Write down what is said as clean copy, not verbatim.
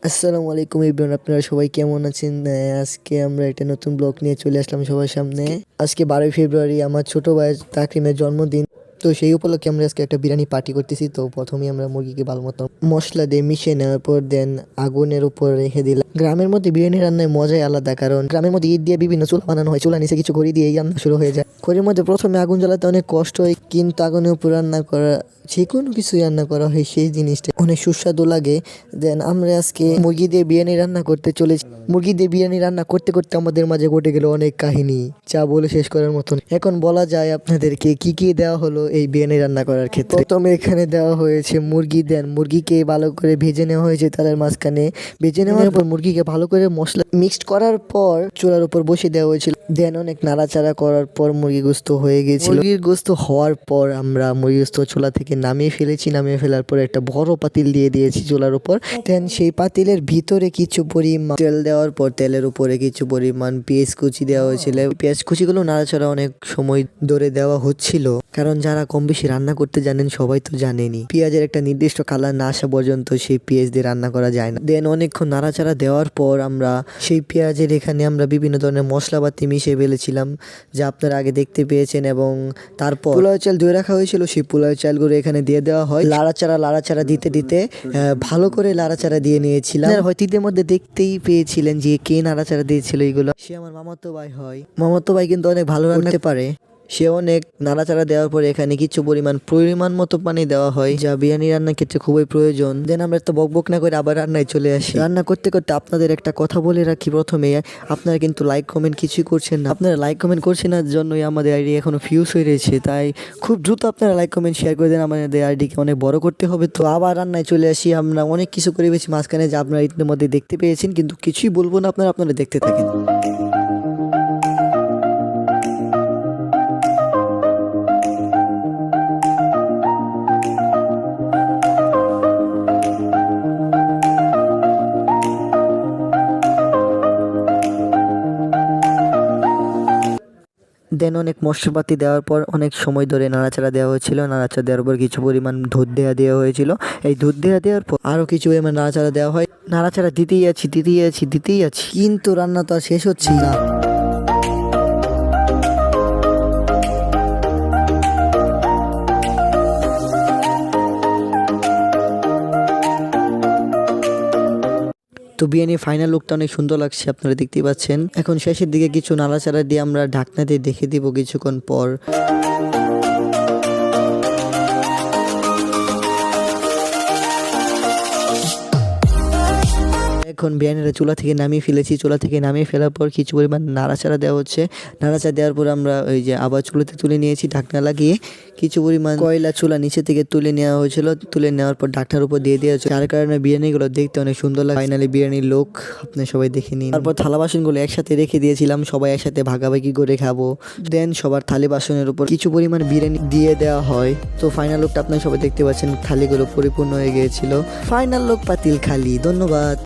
আসসালামু আলাইকুম এভরিওয়ান, আপনারা সবাই কেমন আছেন? আজকে আমরা একটা নতুন ব্লগ নিয়ে চলে আসলাম সবার সামনে। আজকে 12ই ফেব্রুয়ারি আমার ছোট ভাই তাকরিমের জন্মদিন। তো সেই উপলক্ষে আমরা আজকে একটা বিরিয়ানি পার্টি করতেছি। তো প্রথমেই আমরা মুরগিকে ভালো মতো মশলা দিয়ে মিশিয়ে নেওয়ার পর দেন আগুনের উপর রেখে দিলাম। গ্রামের মধ্যে বিরিয়ানি রান্নায় মজাই আলাদা, কারণ গ্রামের মধ্যে ইট দিয়ে বিভিন্ন চুলা বানানো হয়, চুলা নিচে কিছু খড়ি দিয়ে এই রান্না শুরু হয়ে যায়। খড়ির মধ্যে প্রথমে আগুন জ্বালাতে অনেক কষ্ট হয়, কিন্তু আগুনের উপর রান্না করা, যে কোনো কিছু রান্না করা হয় সেই জিনিসটা অনেক সুস্বাদু লাগে। দেন আমরা আজকে মুরগি দিয়ে বিরিয়ানি রান্না করতে চলেছি। মুরগি দিয়ে বিরিয়ানি রান্না করতে করতে আমাদের মাঝে ঘটে গেল অনেক কাহিনী, যা বলে শেষ করার মতন। এখন বলা যায় আপনাদেরকে কি কি দেওয়া হলো এই বিরিয়ানি রান্না করার ক্ষেত্রে। প্রথমে এখানে দেওয়া হয়েছে মুরগি। দেন মুরগিকে ভালো করে ভেজে নেওয়া হয়েছে তাদের মাঝখানে। ভেজে নেওয়ার পর মুরগিকে ভালো করে মশলা মিক্সড করার পর চুলার উপর বসে দেওয়া হয়েছিল। দেন অনেক নাড়াচাড়া করার পর মুরগি গোস্ত হয়ে গেছিল। মুরগির গোস্ত হওয়ার পর আমরা মুরগি গোস্ত চুলা থেকে নামিয়ে ফেলেছি। নামিয়ে ফেলার পর একটা বড় পাতিল দিয়ে দিয়েছি চুলার উপর। দেন সেই পাতিলের ভিতরে কিছু পরিমাণ তেল দেওয়ার পর তেলের উপরে কিছু পরিমাণ পেঁয়াজ কুচি দেওয়া হয়েছিল। পেঁয়াজ কুচিগুলো নাড়াচাড়া অনেক সময় ধরে দেওয়া হচ্ছিল, কারণ যারা কম বেশি রান্না করতে জানেন সবাই তো জানেনই, পেঁয়াজের একটা নির্দিষ্ট কালার না আসা পর্যন্ত সেই পেঁয়াজ দিয়ে রান্না করা যায় না। দেন অনেকক্ষণ নাড়াচাড়া দেওয়ার পর আমরা সেই পেঁয়াজের এখানে আমরা বিভিন্ন ধরনের মশলাপাতি মিশিয়ে ফেলেছিলাম, যা আপনারা আগে দেখতে পেয়েছেন। এবং তারপর পোলাও চাল ধুয়ে রাখা হয়েছিল, সেই পোলাও চালগুলো এখানে দিয়ে দেওয়া হয়। লাড়াচাড়া দিতে দিতে ভালো করে লাড়াচাড়া দিয়ে নিয়েছিলাম। হয়তো ঈদের মধ্যে দেখতেই পেয়েছিলেন যে কে নাড়াচাড়া দিয়েছিল এগুলো। সে আমার মামাতো ভাই হয়। মামাতো ভাই কিন্তু অনেক ভালো রান্না করতে পারে। সে অনেক নাড়াচাড়া দেওয়ার পরে এখানে কিছু পরিমাণ মতো পানি দেওয়া হয়, যা বিরিয়ানি রান্নার ক্ষেত্রে খুবই প্রয়োজন। দেন আমরা তো বকবক না করে আবার রান্নায় চলে আসি। রান্না করতে করতে আপনাদের একটা কথা বলে রাখি, প্রথমে আপনারা কিন্তু লাইক কমেন্ট কিছুই করছেন না। আপনারা লাইক কমেন্ট করছেন না জন্যই আমাদের আইডি এখনো ফিউজ হয়ে রয়েছে, তাই খুব দ্রুত আপনারা লাইক কমেন্ট শেয়ার করে দেন, আমাদের আইডিকে অনেক বড় করতে হবে। তো আবার রান্নায় চলে আসি। আমরা অনেক কিছু করে পেয়েছি মাঝখানে, যা আপনারা ঈদের মধ্যে দেখতে পেয়েছেন, কিন্তু কিছুই বলবো না, আপনারা দেখতে থাকেন। দেন অনেক মশলাপাতি দেওয়ার পর অনেক সময় ধরে নাড়াচাড়া দেওয়া হয়েছিল। নাড়াচাড়া দেওয়ার পর কিছু পরিমাণ দুধ দেওয়া হয়েছিল। এই দুধ দেওয়ার পর আরও কিছু পরিমাণ নাড়াচাড়া দেওয়া হয়। নাড়াচাড়া দিতেই আছি, কিন্তু রান্না তো আর শেষ হচ্ছেই না। তো বিরিয়ানির ফাইনাল লুকটা অনেক সুন্দর লাগছে, আপনারা দেখতেই পাচ্ছেন। এখন শেষের দিকে কিছু নাড়াচাড়া দিয়ে আমরা ঢাকনা দিয়ে দেখে দিব কিছুক্ষণ পর। এখন বিরিয়ানিটা চুলা থেকে নামিয়ে ফেলেছি। চুলা থেকে নামিয়ে ফেলার পর কিছু পরিমাণ নাড়াচাড়া দেওয়া হচ্ছে। নাড়াচাড়া দেওয়ার পর আমরা ওই যে আবার চুলাতে তুলে নিয়েছি ঢাকনা লাগিয়ে। কিছু পরিমাণ কয়লা চুলা নিচে থেকে তুলে নেওয়া হয়েছিল। তুলে নেওয়ার পর ঢাকনার উপর দিয়ে দেওয়া হয়েছে, যার কারণে বিরিয়ানিগুলো দেখতে অনেক সুন্দর লাগে। ফাইনালি বিরিয়ানির লোক আপনি সবাই দেখে নিন। তারপর থালা বাসনগুলো একসাথে রেখে দিয়েছিলাম, সবাই একসাথে ভাগাভাগি করে খাবো। দেন সবার থালি বাসনের উপর কিছু পরিমাণ বিরিয়ানি দিয়ে দেওয়া হয়। তো ফাইনাল লুকটা আপনারা সবাই দেখতে পাচ্ছেন, থালিগুলো পরিপূর্ণ হয়ে গিয়েছিল। ফাইনাল লুক পাতিল খালি। ধন্যবাদ।